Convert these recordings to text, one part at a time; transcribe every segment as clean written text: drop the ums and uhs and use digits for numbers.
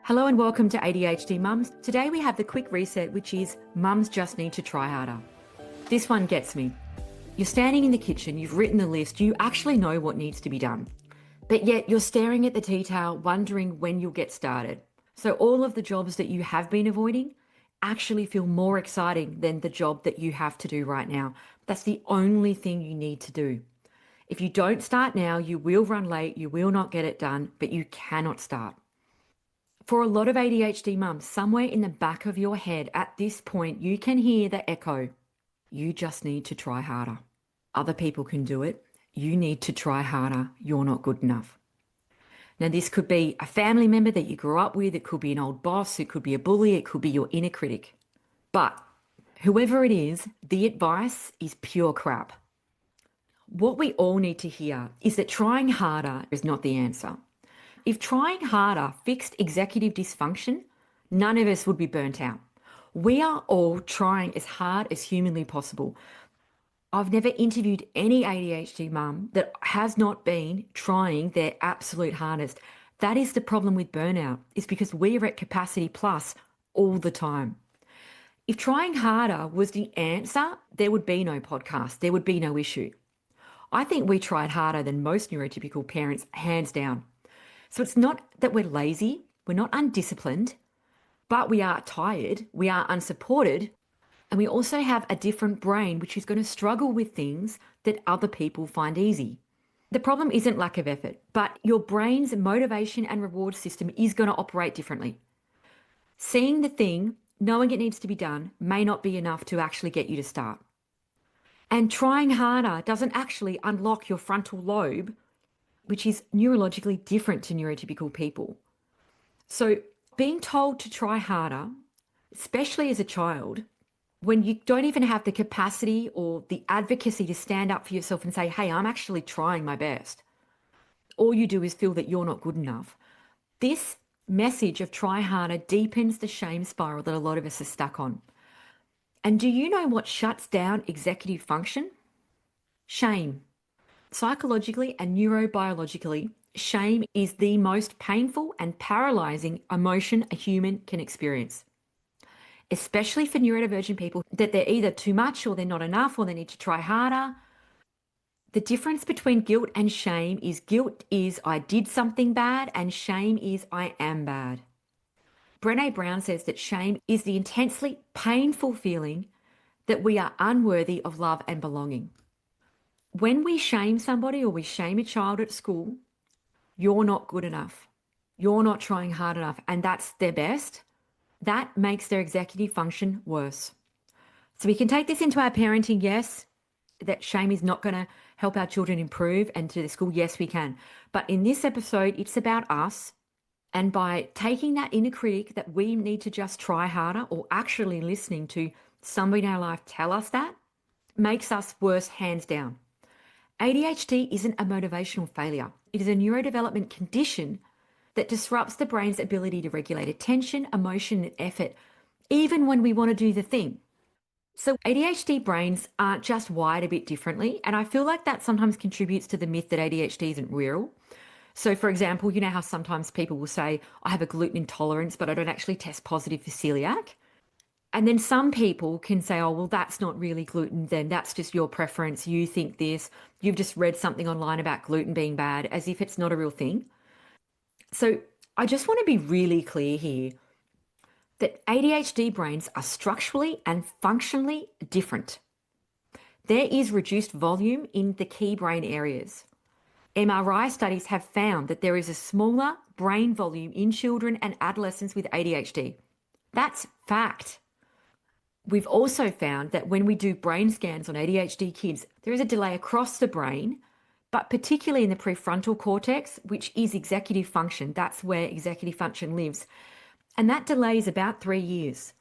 Hello and welcome to ADHD Mums. Today we have the quick reset, which is mums just need to try harder. This one gets me. You're standing in the kitchen, you've written the list, you actually know what needs to be done. But yet you're staring at the detail, wondering when you'll get started. So all of the jobs that you have been avoiding actually feel more exciting than the job that you have to do right now. That's the only thing you need to do. If you don't start now, you will run late, you will not get it done, but you cannot start. For a lot of ADHD mums, somewhere in the back of your head at this point, you can hear the echo. You just need to try harder. Other people can do it. You need to try harder. You're not good enough. Now, this could be a family member that you grew up with. It could be an old boss. It could be a bully. It could be your inner critic. But whoever it is, the advice is pure crap. What we all need to hear is that trying harder is not the answer. If trying harder fixed executive dysfunction, none of us would be burnt out. We are all trying as hard as humanly possible. I've never interviewed any ADHD mum that has not been trying their absolute hardest. That is the problem with burnout, is because we are at capacity plus all the time. If trying harder was the answer, there would be no podcast, there would be no issue. I think we tried harder than most neurotypical parents, hands down. So it's not that we're lazy, we're not undisciplined, but we are tired, we are unsupported, and we also have a different brain which is going to struggle with things that other people find easy. The problem isn't lack of effort, but your brain's motivation and reward system is going to operate differently. Seeing the thing, knowing it needs to be done, may not be enough to actually get you to start. And trying harder doesn't actually unlock your frontal lobe, which is neurologically different to neurotypical people. So being told to try harder, especially as a child, when you don't even have the capacity or the advocacy to stand up for yourself and say, hey, I'm actually trying my best. All you do is feel that you're not good enough. This message of try harder deepens the shame spiral that a lot of us are stuck on. And do you know what shuts down executive function? Shame. Psychologically and neurobiologically, shame is the most painful and paralyzing emotion a human can experience, especially for neurodivergent people, that they're either too much or they're not enough or they need to try harder. The difference between guilt and shame is guilt is I did something bad and shame is I am bad. Brené Brown says that shame is the intensely painful feeling that we are unworthy of love and belonging. When we shame somebody or we shame a child at school, you're not good enough. You're not trying hard enough, and that's their best. That makes their executive function worse. So we can take this into our parenting, yes, that shame is not going to help our children improve, and to the school, yes, we can. But in this episode, it's about us, and by taking that inner critic that we need to just try harder, or actually listening to somebody in our life tell us that, makes us worse hands down. ADHD isn't a motivational failure. It is a neurodevelopment condition that disrupts the brain's ability to regulate attention, emotion, and effort, even when we want to do the thing. So ADHD brains aren't just wired a bit differently, and I feel like that sometimes contributes to the myth that ADHD isn't real. So for example, you know how sometimes people will say, I have a gluten intolerance, but I don't actually test positive for celiac. And then some people can say, oh, well, that's not really gluten, then that's just your preference. You think this, you've just read something online about gluten being bad, as if it's not a real thing. So I just want to be really clear here that ADHD brains are structurally and functionally different. There is reduced volume in the key brain areas. MRI studies have found that there is a smaller brain volume in children and adolescents with ADHD. That's fact. We've also found that when we do brain scans on ADHD kids, there is a delay across the brain, but particularly in the prefrontal cortex, which is executive function. That's where executive function lives. And that delay is about 3 years.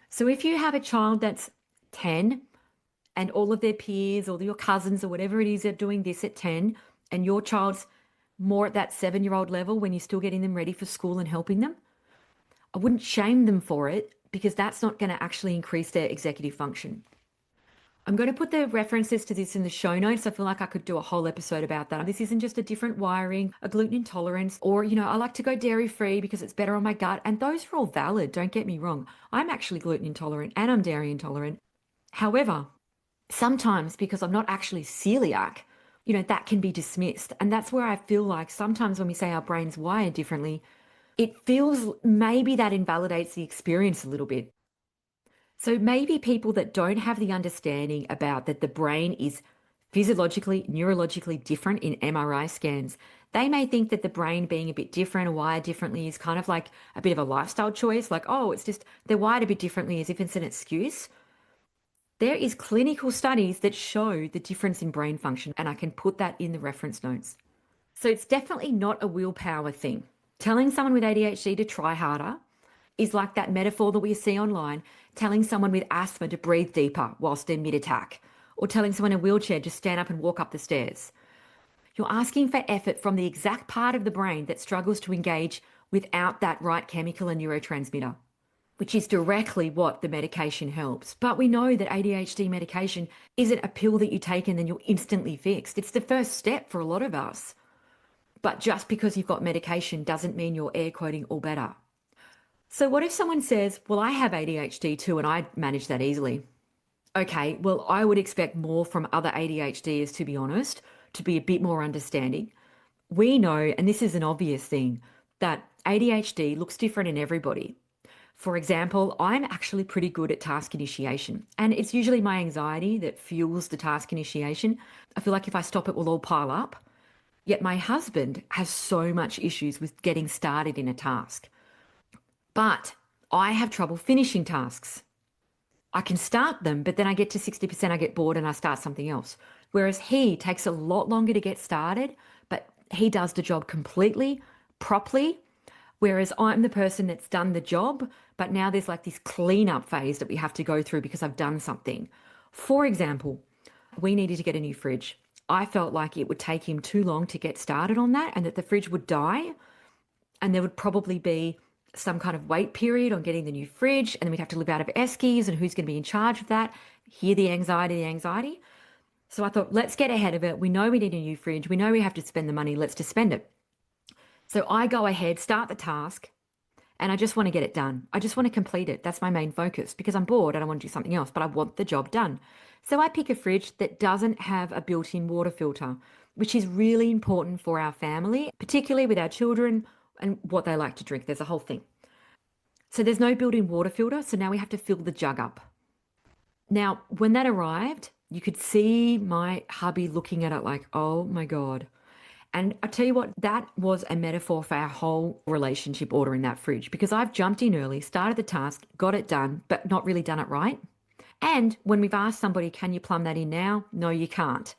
So if you have a child that's 10 and all of their peers or your cousins or whatever it is are doing this at 10, and your child's more at that 7-year-old level when you're still getting them ready for school and helping them, I wouldn't shame them for it, because that's not going to actually increase their executive function. I'm going to put the references to this in the show notes. I feel like I could do a whole episode about that. This isn't just a different wiring, a gluten intolerance, or, I like to go dairy free because it's better on my gut. And those are all valid. Don't get me wrong. I'm actually gluten intolerant and I'm dairy intolerant. However, sometimes because I'm not actually celiac, that can be dismissed. And that's where I feel like sometimes when we say our brain's wired differently, it feels maybe that invalidates the experience a little bit. So maybe people that don't have the understanding about that the brain is physiologically, neurologically different in MRI scans, they may think that the brain being a bit different or wired differently is kind of like a bit of a lifestyle choice. Like, oh, it's just they're wired a bit differently as if it's an excuse. There is clinical studies that show the difference in brain function, and I can put that in the reference notes. So it's definitely not a willpower thing. Telling someone with ADHD to try harder is like that metaphor that we see online, telling someone with asthma to breathe deeper whilst they're mid-attack, or telling someone in a wheelchair to stand up and walk up the stairs. You're asking for effort from the exact part of the brain that struggles to engage without that right chemical and neurotransmitter, which is directly what the medication helps. But we know that ADHD medication isn't a pill that you take and then you're instantly fixed. It's the first step for a lot of us. But just because you've got medication doesn't mean you're air quoting all better. So what if someone says, well, I have ADHD too and I manage that easily? Okay, well, I would expect more from other ADHDers, to be honest, to be a bit more understanding. We know, and this is an obvious thing, that ADHD looks different in everybody. For example, I'm actually pretty good at task initiation, and it's usually my anxiety that fuels the task initiation. I feel like if I stop, it will all pile up. Yet my husband has so much issues with getting started in a task. But I have trouble finishing tasks. I can start them, but then I get to 60%, I get bored and I start something else. Whereas he takes a lot longer to get started, but he does the job completely, properly. Whereas I'm the person that's done the job, but now there's like this cleanup phase that we have to go through because I've done something. For example, we needed to get a new fridge. I felt like it would take him too long to get started on that and that the fridge would die. And there would probably be some kind of wait period on getting the new fridge, and then we'd have to live out of Eskies and who's going to be in charge of that. Hear the anxiety. So I thought, let's get ahead of it. We know we need a new fridge. We know we have to spend the money. Let's just spend it. So I go ahead, start the task, and I just want to get it done. I just want to complete it. That's my main focus because I'm bored and I want to do something else, but I want the job done. So I pick a fridge that doesn't have a built-in water filter, which is really important for our family, particularly with our children and what they like to drink. There's a whole thing. So there's no built-in water filter, so now we have to fill the jug up. Now, when that arrived, you could see my hubby looking at it like, oh my God. And I tell you what, that was a metaphor for our whole relationship ordering that fridge because I've jumped in early, started the task, got it done, but not really done it right. And when we've asked somebody, can you plumb that in now? No, you can't.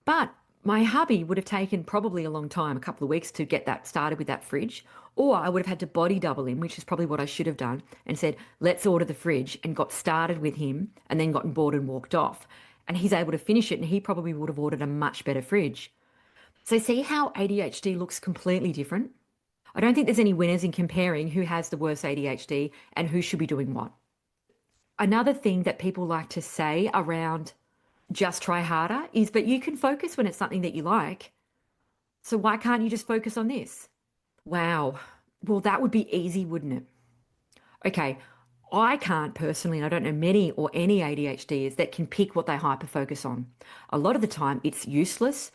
But my hubby would have taken probably a long time, a couple of weeks to get that started with that fridge. Or I would have had to body double him, which is probably what I should have done, and said, let's order the fridge and got started with him and then gotten bored and walked off. And he's able to finish it and he probably would have ordered a much better fridge. So see how ADHD looks completely different? I don't think there's any winners in comparing who has the worst ADHD and who should be doing what. Another thing that people like to say around just try harder is, but you can focus when it's something that you like. So why can't you just focus on this? Wow. Well, that would be easy, wouldn't it? Okay. I can't personally, and I don't know many or any ADHDers that can pick what they hyper-focus on. A lot of the time it's useless,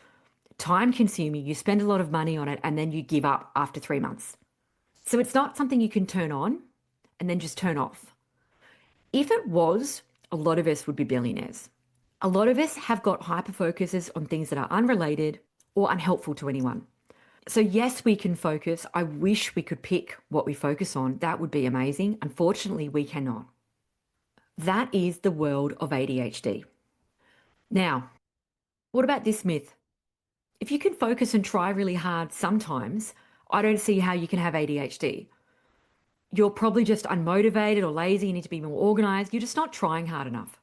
time consuming, you spend a lot of money on it and then you give up after 3 months. So it's not something you can turn on and then just turn off. If it was, a lot of us would be billionaires. A lot of us have got hyper-focuses on things that are unrelated or unhelpful to anyone. So yes, we can focus. I wish we could pick what we focus on. That would be amazing. Unfortunately, we cannot. That is the world of ADHD. Now, what about this myth? If you can focus and try really hard sometimes, I don't see how you can have ADHD. You're probably just unmotivated or lazy. You need to be more organized. You're just not trying hard enough.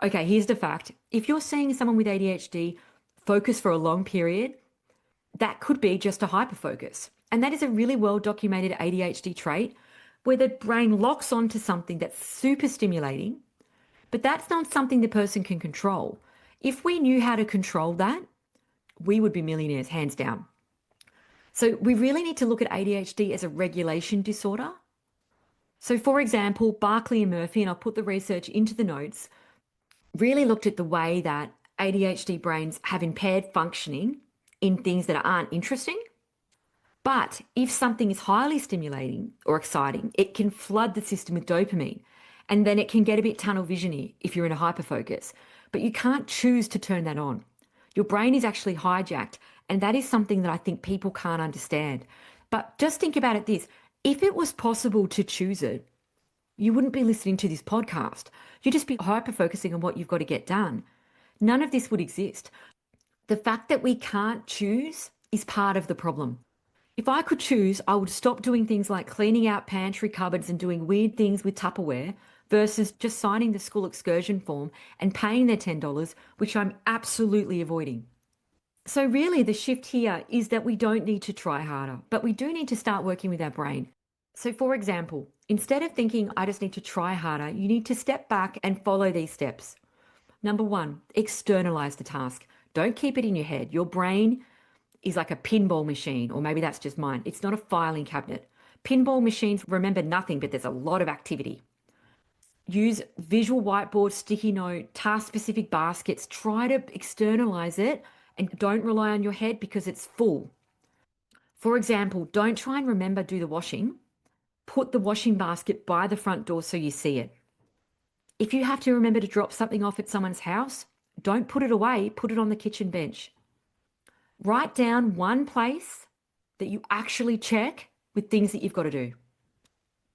Okay, here's the fact. If you're seeing someone with ADHD focus for a long period, that could be just a hyperfocus. And that is a really well-documented ADHD trait where the brain locks onto something that's super stimulating, But that's not something the person can control. If we knew how to control that, we would be millionaires, hands down. So we really need to look at ADHD as a regulation disorder. So for example, Barkley and Murphy, and I'll put the research into the notes, really looked at the way that ADHD brains have impaired functioning in things that aren't interesting. But if something is highly stimulating or exciting, it can flood the system with dopamine. And then it can get a bit tunnel visiony if you're in a hyperfocus. But you can't choose to turn that on. Your brain is actually hijacked. And that is something that I think people can't understand. But just think about it this. If it was possible to choose it, you wouldn't be listening to this podcast. You'd just be hyper-focusing on what you've got to get done. None of this would exist. The fact that we can't choose is part of the problem. If I could choose, I would stop doing things like cleaning out pantry cupboards and doing weird things with Tupperware versus just signing the school excursion form and paying their $10, which I'm absolutely avoiding. So really the shift here is that we don't need to try harder, but we do need to start working with our brain. So for example, instead of thinking I just need to try harder, you need to step back and follow these steps. Number one, externalize the task. Don't keep it in your head. Your brain is like a pinball machine, or maybe that's just mine. It's not a filing cabinet. Pinball machines remember nothing, but there's a lot of activity. Use visual whiteboard, sticky note, task-specific baskets. Try to externalize it and don't rely on your head because it's full. For example, don't try and remember do the washing. Put the washing basket by the front door so you see it. If you have to remember to drop something off at someone's house, don't put it away, put it on the kitchen bench. Write down one place that you actually check with things that you've got to do.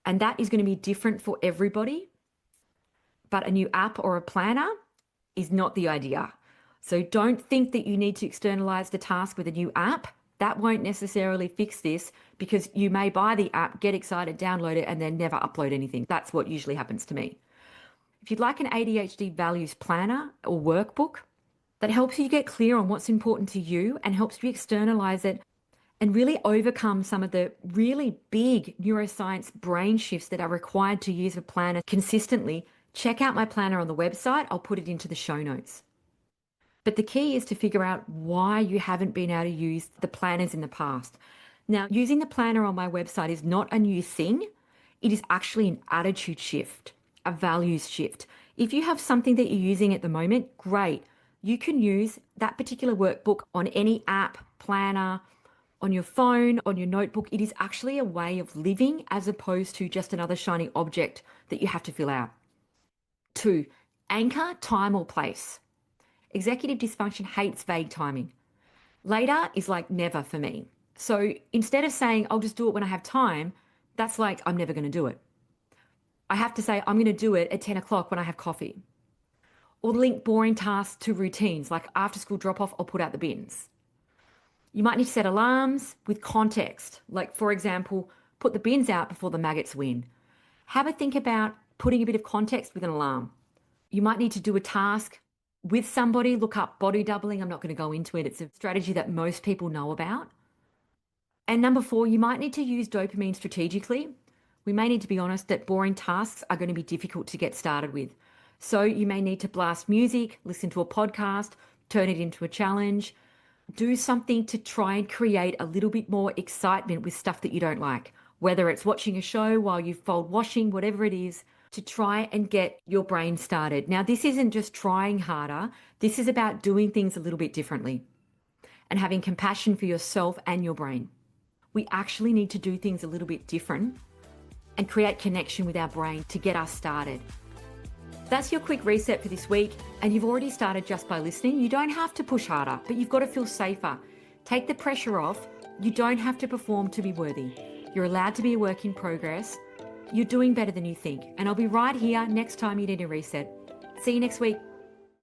And that is going to be different for everybody. But a new app or a planner is not the idea. So don't think that you need to externalize the task with a new app. That won't necessarily fix this because you may buy the app, get excited, download it, and then never upload anything. That's what usually happens to me. If you'd like an ADHD values planner or workbook that helps you get clear on what's important to you and helps you externalize it and really overcome some of the really big neuroscience brain shifts that are required to use a planner consistently, check out my planner on the website. I'll put it into the show notes. But the key is to figure out why you haven't been able to use the planners in the past. Now, using the planner on my website is not a new thing. It is actually an attitude shift, a values shift. If you have something that you're using at the moment, great. You can use that particular workbook on any app, planner, on your phone, on your notebook. It is actually a way of living as opposed to just another shiny object that you have to fill out. 2, anchor time or place. Executive dysfunction hates vague timing. Later is like never for me. So instead of saying, I'll just do it when I have time, that's like, I'm never going to do it. I have to say, I'm going to do it at 10 o'clock when I have coffee. Or link boring tasks to routines, like after school drop off, I'll put out the bins. You might need to set alarms with context. Like for example, put the bins out before the maggots win. Have a think about putting a bit of context with an alarm. You might need to do a task with somebody, look up body doubling. I'm not going to go into it. It's a strategy that most people know about. And number 4, you might need to use dopamine strategically. We may need to be honest that boring tasks are going to be difficult to get started with. So you may need to blast music, listen to a podcast, turn it into a challenge, do something to try and create a little bit more excitement with stuff that you don't like, whether it's watching a show while you fold washing, whatever it is, to try and get your brain started. Now, this isn't just trying harder. This is about doing things a little bit differently and having compassion for yourself and your brain. We actually need to do things a little bit different and create connection with our brain to get us started. That's your quick reset for this week, and you've already started just by listening. You don't have to push harder, but you've got to feel safer. Take the pressure off. You don't have to perform to be worthy. You're allowed to be a work in progress. You're doing better than you think, and I'll be right here next time you need a reset. See you next week.